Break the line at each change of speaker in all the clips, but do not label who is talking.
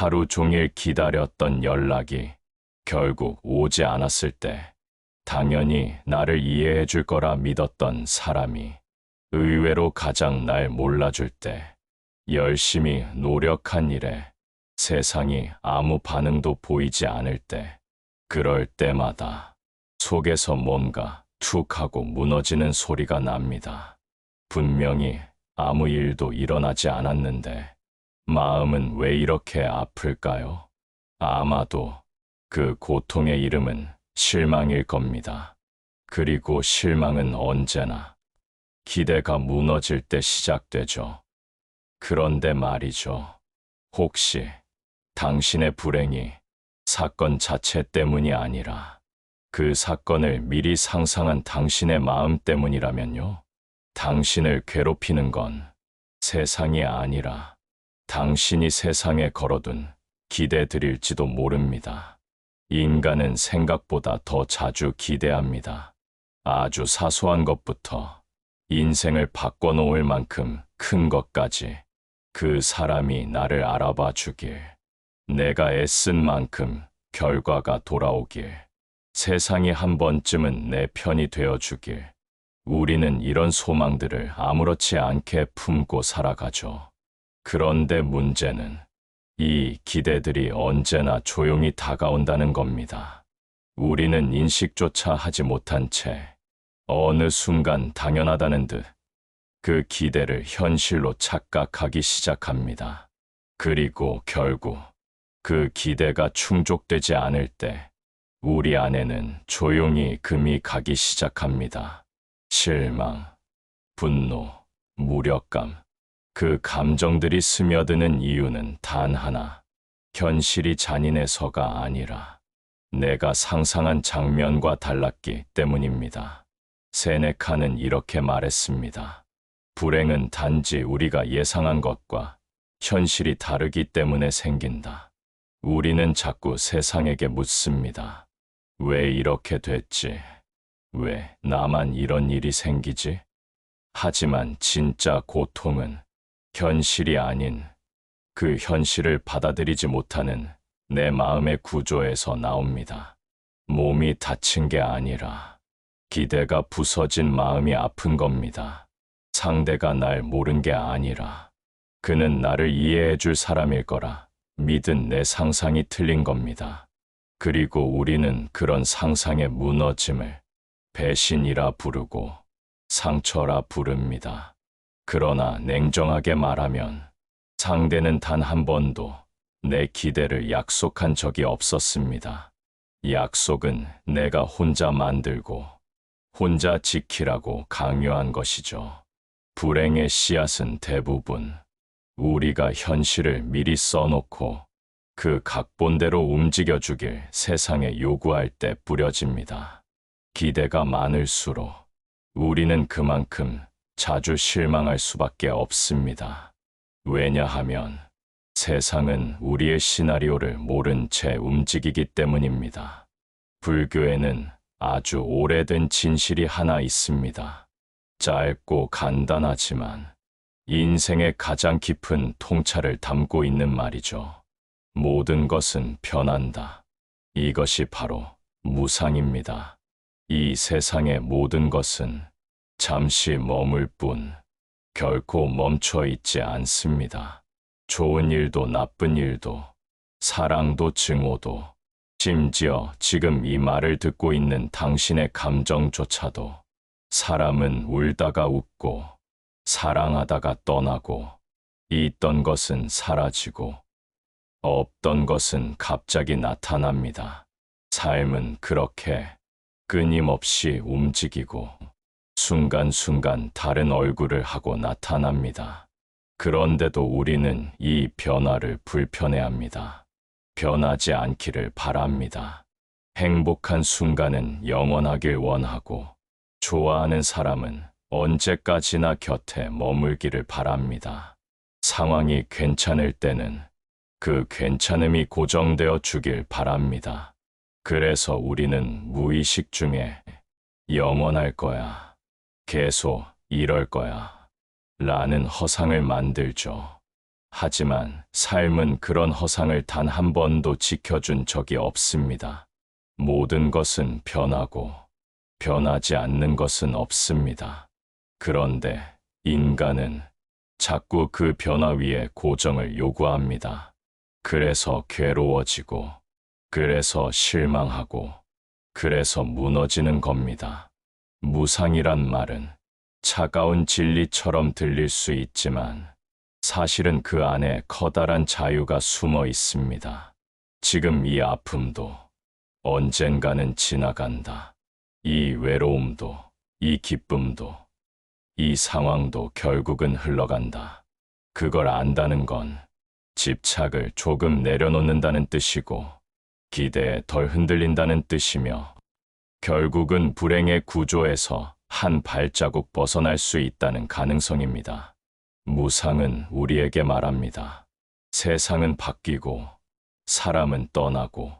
하루 종일 기다렸던 연락이 결국 오지 않았을 때, 당연히 나를 이해해 줄 거라 믿었던 사람이 의외로 가장 날 몰라줄 때, 열심히 노력한 일에 세상이 아무 반응도 보이지 않을 때, 그럴 때마다 속에서 뭔가 툭 하고 무너지는 소리가 납니다. 분명히 아무 일도 일어나지 않았는데 마음은 왜 이렇게 아플까요? 아마도 그 고통의 이름은 실망일 겁니다. 그리고 실망은 언제나 기대가 무너질 때 시작되죠. 그런데 말이죠. 혹시 당신의 불행이 사건 자체 때문이 아니라 그 사건을 미리 상상한 당신의 마음 때문이라면요? 당신을 괴롭히는 건 세상이 아니라 당신이 세상에 걸어둔 기대들일지도 모릅니다. 인간은 생각보다 더 자주 기대합니다. 아주 사소한 것부터 인생을 바꿔놓을 만큼 큰 것까지, 그 사람이 나를 알아봐 주길, 내가 애쓴 만큼 결과가 돌아오길, 세상이 한 번쯤은 내 편이 되어 주길, 우리는 이런 소망들을 아무렇지 않게 품고 살아가죠. 그런데 문제는 이 기대들이 언제나 조용히 다가온다는 겁니다. 우리는 인식조차 하지 못한 채 어느 순간 당연하다는 듯 그 기대를 현실로 착각하기 시작합니다. 그리고 결국 그 기대가 충족되지 않을 때 우리 안에는 조용히 금이 가기 시작합니다. 실망, 분노, 무력감, 그 감정들이 스며드는 이유는 단 하나, 현실이 잔인해서가 아니라 내가 상상한 장면과 달랐기 때문입니다. 세네카는 이렇게 말했습니다. 불행은 단지 우리가 예상한 것과 현실이 다르기 때문에 생긴다. 우리는 자꾸 세상에게 묻습니다. 왜 이렇게 됐지? 왜 나만 이런 일이 생기지? 하지만 진짜 고통은 현실이 아닌 그 현실을 받아들이지 못하는 내 마음의 구조에서 나옵니다. 몸이 다친 게 아니라 기대가 부서진 마음이 아픈 겁니다. 상대가 날 모른 게 아니라 그는 나를 이해해 줄 사람일 거라 믿은 내 상상이 틀린 겁니다. 그리고 우리는 그런 상상의 무너짐을 배신이라 부르고 상처라 부릅니다. 그러나 냉정하게 말하면 상대는 단 한 번도 내 기대를 약속한 적이 없었습니다. 약속은 내가 혼자 만들고 혼자 지키라고 강요한 것이죠. 불행의 씨앗은 대부분 우리가 현실을 미리 써놓고 그 각본대로 움직여주길 세상에 요구할 때 뿌려집니다. 기대가 많을수록 우리는 그만큼 자주 실망할 수밖에 없습니다. 왜냐하면 세상은 우리의 시나리오를 모른 채 움직이기 때문입니다. 불교에는 아주 오래된 진실이 하나 있습니다. 짧고 간단하지만 인생의 가장 깊은 통찰을 담고 있는 말이죠. 모든 것은 변한다. 이것이 바로 무상입니다. 이 세상의 모든 것은 잠시 머물 뿐 결코 멈춰 있지 않습니다. 좋은 일도 나쁜 일도, 사랑도 증오도, 심지어 지금 이 말을 듣고 있는 당신의 감정조차도, 사람은 울다가 웃고 사랑하다가 떠나고, 있던 것은 사라지고 없던 것은 갑자기 나타납니다. 삶은 그렇게 끊임없이 움직이고 순간순간 다른 얼굴을 하고 나타납니다. 그런데도 우리는 이 변화를 불편해합니다. 변하지 않기를 바랍니다. 행복한 순간은 영원하길 원하고 좋아하는 사람은 언제까지나 곁에 머물기를 바랍니다. 상황이 괜찮을 때는 그 괜찮음이 고정되어 주길 바랍니다. 그래서 우리는 무의식 중에 영원할 거야, 계속 이럴 거야 라는 허상을 만들죠. 하지만 삶은 그런 허상을 단 한 번도 지켜준 적이 없습니다. 모든 것은 변하고 변하지 않는 것은 없습니다. 그런데 인간은 자꾸 그 변화 위에 고정을 요구합니다. 그래서 괴로워지고, 그래서 실망하고, 그래서 무너지는 겁니다. 무상이란 말은 차가운 진리처럼 들릴 수 있지만 사실은 그 안에 커다란 자유가 숨어 있습니다. 지금 이 아픔도 언젠가는 지나간다. 이 외로움도, 이 기쁨도, 이 상황도 결국은 흘러간다. 그걸 안다는 건 집착을 조금 내려놓는다는 뜻이고 기대에 덜 흔들린다는 뜻이며 결국은 불행의 구조에서 한 발자국 벗어날 수 있다는 가능성입니다. 무상은 우리에게 말합니다. 세상은 바뀌고 사람은 떠나고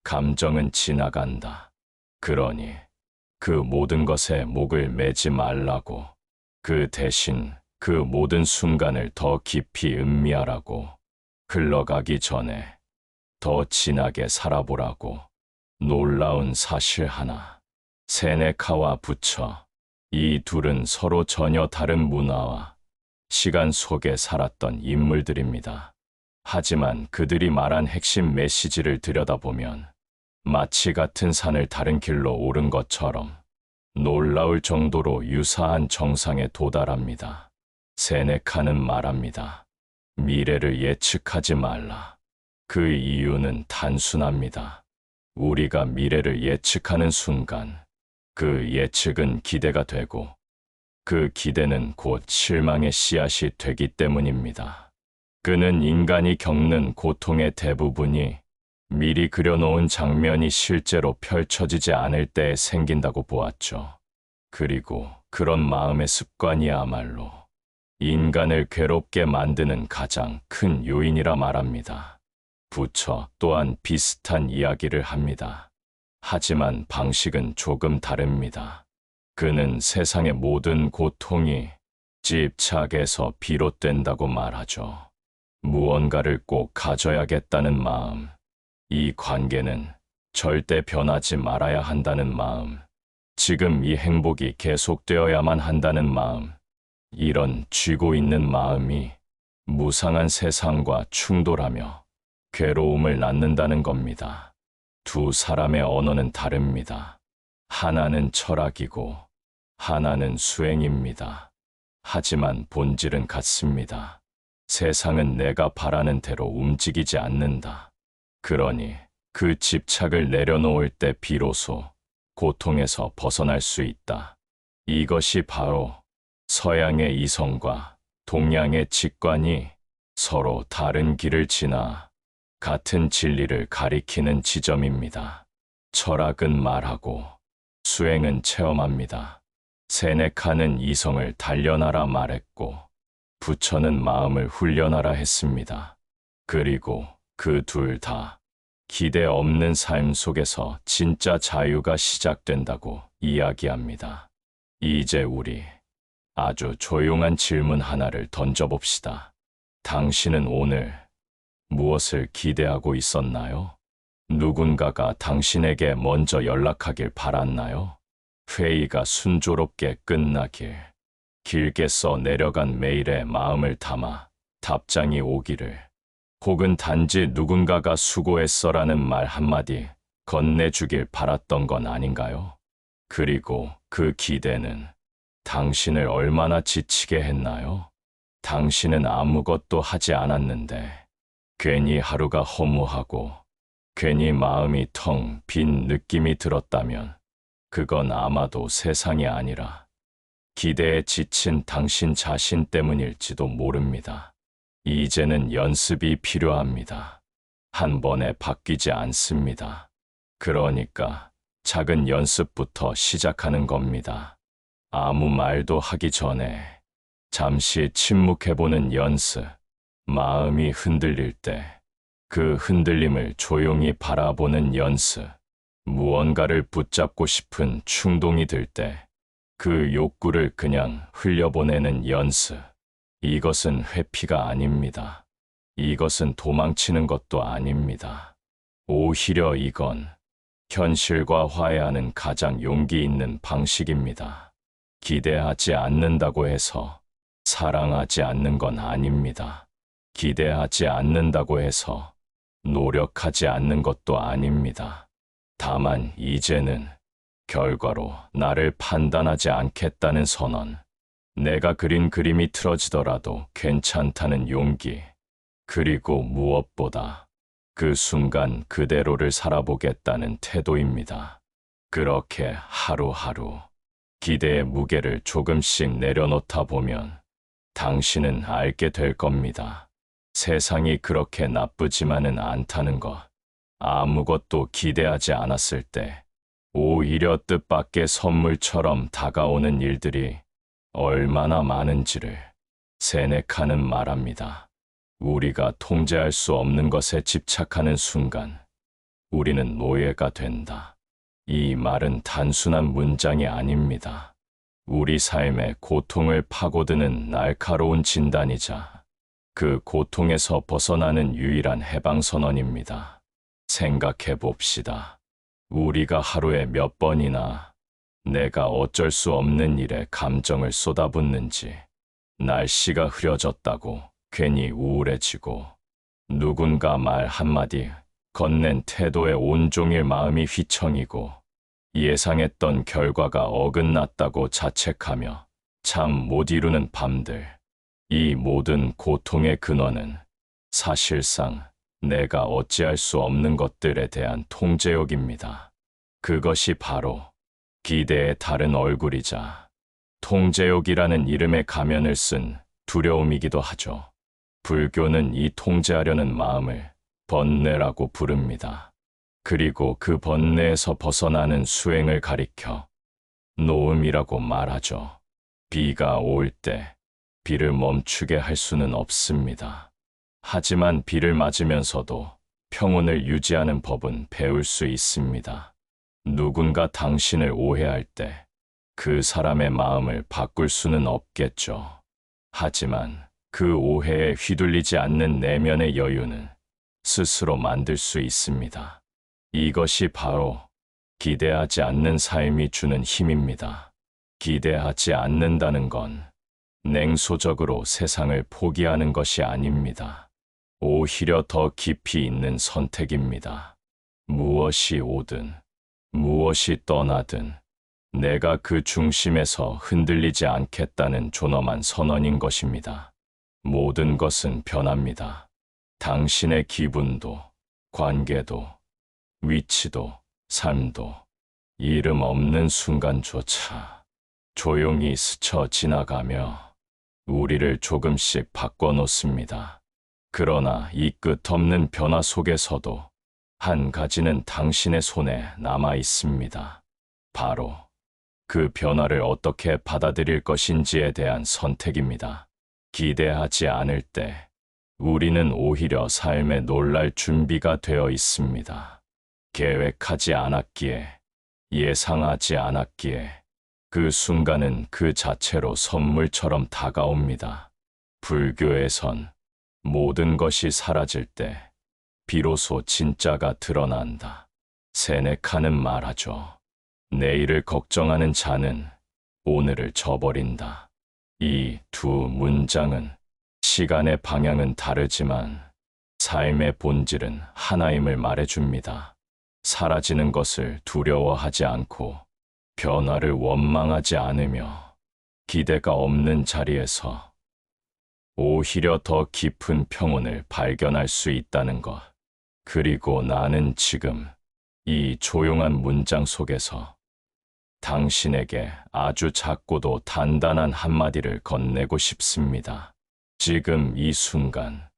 감정은 지나간다. 그러니 그 모든 것에 목을 매지 말라고, 그 대신 그 모든 순간을 더 깊이 음미하라고, 흘러가기 전에 더 진하게 살아보라고. 놀라운 사실 하나. 세네카와 부처, 이 둘은 서로 전혀 다른 문화와 시간 속에 살았던 인물들입니다. 하지만 그들이 말한 핵심 메시지를 들여다보면 마치 같은 산을 다른 길로 오른 것처럼 놀라울 정도로 유사한 정상에 도달합니다. 세네카는 말합니다. 미래를 예측하지 말라. 그 이유는 단순합니다. 우리가 미래를 예측하는 순간 그 예측은 기대가 되고 그 기대는 곧 실망의 씨앗이 되기 때문입니다. 그는 인간이 겪는 고통의 대부분이 미리 그려놓은 장면이 실제로 펼쳐지지 않을 때에 생긴다고 보았죠. 그리고 그런 마음의 습관이야말로 인간을 괴롭게 만드는 가장 큰 요인이라 말합니다. 부처 또한 비슷한 이야기를 합니다. 하지만 방식은 조금 다릅니다. 그는 세상의 모든 고통이 집착에서 비롯된다고 말하죠. 무언가를 꼭 가져야겠다는 마음, 이 관계는 절대 변하지 말아야 한다는 마음, 지금 이 행복이 계속되어야만 한다는 마음, 이런 쥐고 있는 마음이 무상한 세상과 충돌하며 괴로움을 낳는다는 겁니다. 두 사람의 언어는 다릅니다. 하나는 철학이고 하나는 수행입니다. 하지만 본질은 같습니다. 세상은 내가 바라는 대로 움직이지 않는다. 그러니 그 집착을 내려놓을 때 비로소 고통에서 벗어날 수 있다. 이것이 바로 서양의 이성과 동양의 직관이 서로 다른 길을 지나 같은 진리를 가리키는 지점입니다. 철학은 말하고 수행은 체험합니다. 세네카는 이성을 단련하라 말했고 부처는 마음을 훈련하라 했습니다. 그리고 그 둘 다 기대 없는 삶 속에서 진짜 자유가 시작된다고 이야기합니다. 이제 우리 아주 조용한 질문 하나를 던져봅시다. 당신은 오늘 무엇을 기대하고 있었나요? 누군가가 당신에게 먼저 연락하길 바랐나요? 회의가 순조롭게 끝나길, 길게 써 내려간 메일에 마음을 담아 답장이 오기를, 혹은 단지 누군가가 수고했어라는 말 한마디 건네주길 바랐던 건 아닌가요? 그리고 그 기대는 당신을 얼마나 지치게 했나요? 당신은 아무것도 하지 않았는데 괜히 하루가 허무하고 괜히 마음이 텅 빈 느낌이 들었다면 그건 아마도 세상이 아니라 기대에 지친 당신 자신 때문일지도 모릅니다. 이제는 연습이 필요합니다. 한 번에 바뀌지 않습니다. 그러니까 작은 연습부터 시작하는 겁니다. 아무 말도 하기 전에 잠시 침묵해보는 연습. 마음이 흔들릴 때 그 흔들림을 조용히 바라보는 연습. 무언가를 붙잡고 싶은 충동이 들 때 그 욕구를 그냥 흘려보내는 연습. 이것은 회피가 아닙니다. 이것은 도망치는 것도 아닙니다. 오히려 이건 현실과 화해하는 가장 용기 있는 방식입니다. 기대하지 않는다고 해서 사랑하지 않는 건 아닙니다. 기대하지 않는다고 해서 노력하지 않는 것도 아닙니다. 다만 이제는 결과로 나를 판단하지 않겠다는 선언, 내가 그린 그림이 틀어지더라도 괜찮다는 용기, 그리고 무엇보다 그 순간 그대로를 살아보겠다는 태도입니다. 그렇게 하루하루 기대의 무게를 조금씩 내려놓다 보면 당신은 알게 될 겁니다. 세상이 그렇게 나쁘지만은 않다는 것. 아무것도 기대하지 않았을 때 오히려 뜻밖의 선물처럼 다가오는 일들이 얼마나 많은지를 세네카는 말합니다. 우리가 통제할 수 없는 것에 집착하는 순간 우리는 노예가 된다. 이 말은 단순한 문장이 아닙니다. 우리 삶의 고통을 파고드는 날카로운 진단이자 그 고통에서 벗어나는 유일한 해방선언입니다. 생각해 봅시다. 우리가 하루에 몇 번이나 내가 어쩔 수 없는 일에 감정을 쏟아붓는지, 날씨가 흐려졌다고 괜히 우울해지고, 누군가 말 한마디 건넨 태도에 온종일 마음이 휘청이고, 예상했던 결과가 어긋났다고 자책하며 잠 못 이루는 밤들. 이 모든 고통의 근원은 사실상 내가 어찌할 수 없는 것들에 대한 통제욕입니다. 그것이 바로 기대의 다른 얼굴이자 통제욕이라는 이름의 가면을 쓴 두려움이기도 하죠. 불교는 이 통제하려는 마음을 번뇌라고 부릅니다. 그리고 그 번뇌에서 벗어나는 수행을 가리켜 노음이라고 말하죠. 비가 올 때 비를 멈추게 할 수는 없습니다. 하지만 비를 맞으면서도 평온을 유지하는 법은 배울 수 있습니다. 누군가 당신을 오해할 때 그 사람의 마음을 바꿀 수는 없겠죠. 하지만 그 오해에 휘둘리지 않는 내면의 여유는 스스로 만들 수 있습니다. 이것이 바로 기대하지 않는 삶이 주는 힘입니다. 기대하지 않는다는 건 냉소적으로 세상을 포기하는 것이 아닙니다. 오히려 더 깊이 있는 선택입니다. 무엇이 오든, 무엇이 떠나든 내가 그 중심에서 흔들리지 않겠다는 존엄한 선언인 것입니다. 모든 것은 변합니다. 당신의 기분도, 관계도, 위치도, 삶도, 이름 없는 순간조차 조용히 스쳐 지나가며 우리를 조금씩 바꿔놓습니다. 그러나 이 끝없는 변화 속에서도 한 가지는 당신의 손에 남아 있습니다. 바로 그 변화를 어떻게 받아들일 것인지에 대한 선택입니다. 기대하지 않을 때 우리는 오히려 삶에 놀랄 준비가 되어 있습니다. 계획하지 않았기에, 예상하지 않았기에 그 순간은 그 자체로 선물처럼 다가옵니다. 불교에선 모든 것이 사라질 때 비로소 진짜가 드러난다. 세네카는 말하죠. 내일을 걱정하는 자는 오늘을 저버린다. 이 두 문장은 시간의 방향은 다르지만 삶의 본질은 하나임을 말해줍니다. 사라지는 것을 두려워하지 않고 변화를 원망하지 않으며 기대가 없는 자리에서 오히려 더 깊은 평온을 발견할 수 있다는 것. 그리고 나는 지금 이 조용한 문장 속에서 당신에게 아주 작고도 단단한 한마디를 건네고 싶습니다. 지금 이 순간,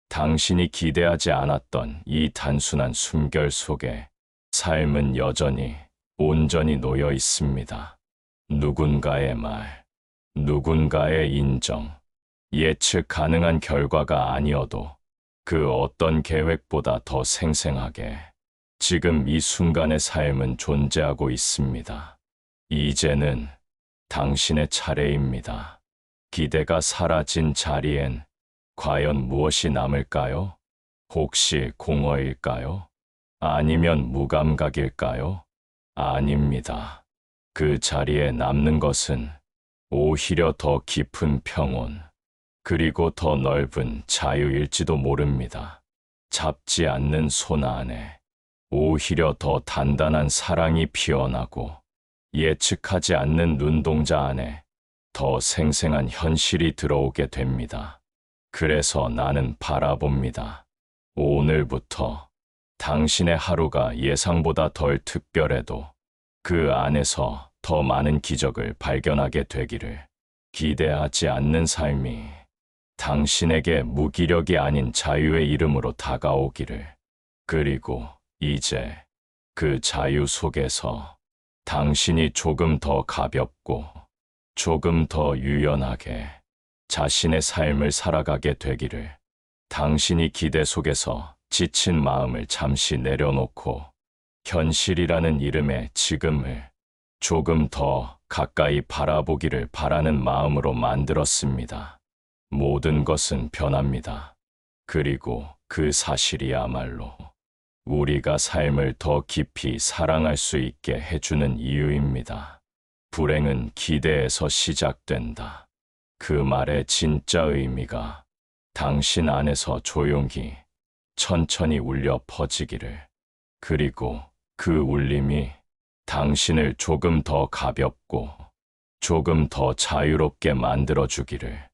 당신이 기대하지 않았던 이 단순한 숨결 속에 삶은 여전히 온전히 놓여 있습니다. 누군가의 말, 누군가의 인정, 예측 가능한 결과가 아니어도 그 어떤 계획보다 더 생생하게 지금 이 순간의 삶은 존재하고 있습니다. 이제는 당신의 차례입니다. 기대가 사라진 자리엔 과연 무엇이 남을까요? 혹시 공허일까요? 아니면 무감각일까요? 아닙니다. 그 자리에 남는 것은 오히려 더 깊은 평온, 그리고 더 넓은 자유일지도 모릅니다. 잡지 않는 손 안에 오히려 더 단단한 사랑이 피어나고, 예측하지 않는 눈동자 안에 더 생생한 현실이 들어오게 됩니다. 그래서 나는 바라봅니다. 오늘부터 당신의 하루가 예상보다 덜 특별해도 그 안에서 더 많은 기적을 발견하게 되기를. 기대하지 않는 삶이 당신에게 무기력이 아닌 자유의 이름으로 다가오기를. 그리고 이제 그 자유 속에서 당신이 조금 더 가볍고 조금 더 유연하게 자신의 삶을 살아가게 되기를. 당신이 기대 속에서 지친 마음을 잠시 내려놓고 현실이라는 이름의 지금을 조금 더 가까이 바라보기를 바라는 마음으로 만들었습니다. 모든 것은 변합니다. 그리고 그 사실이야말로 우리가 삶을 더 깊이 사랑할 수 있게 해주는 이유입니다. 불행은 기대에서 시작된다. 그 말의 진짜 의미가 당신 안에서 조용히 천천히 울려 퍼지기를. 그리고 그 울림이 당신을 조금 더 가볍고 조금 더 자유롭게 만들어주기를.